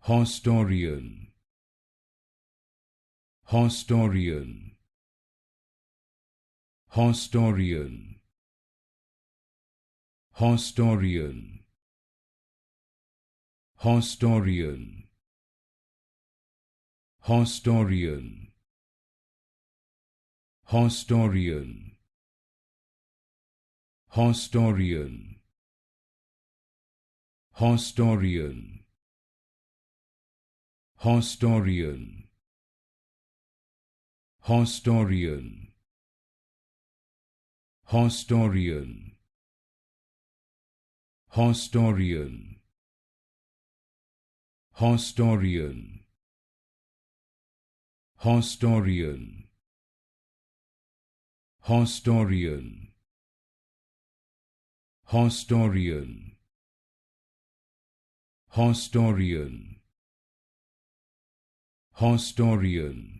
Haustorial, Haustorial, Haustorial, Haustorial, Haustorial, Haustorial, Haustorial, Haustorial, Haustorial, Haustorial, Haustorial, Haustorial, Haustorial, Haustorial, Haustorial, Haustorial, Haustorial, Haustorial, Haustorial,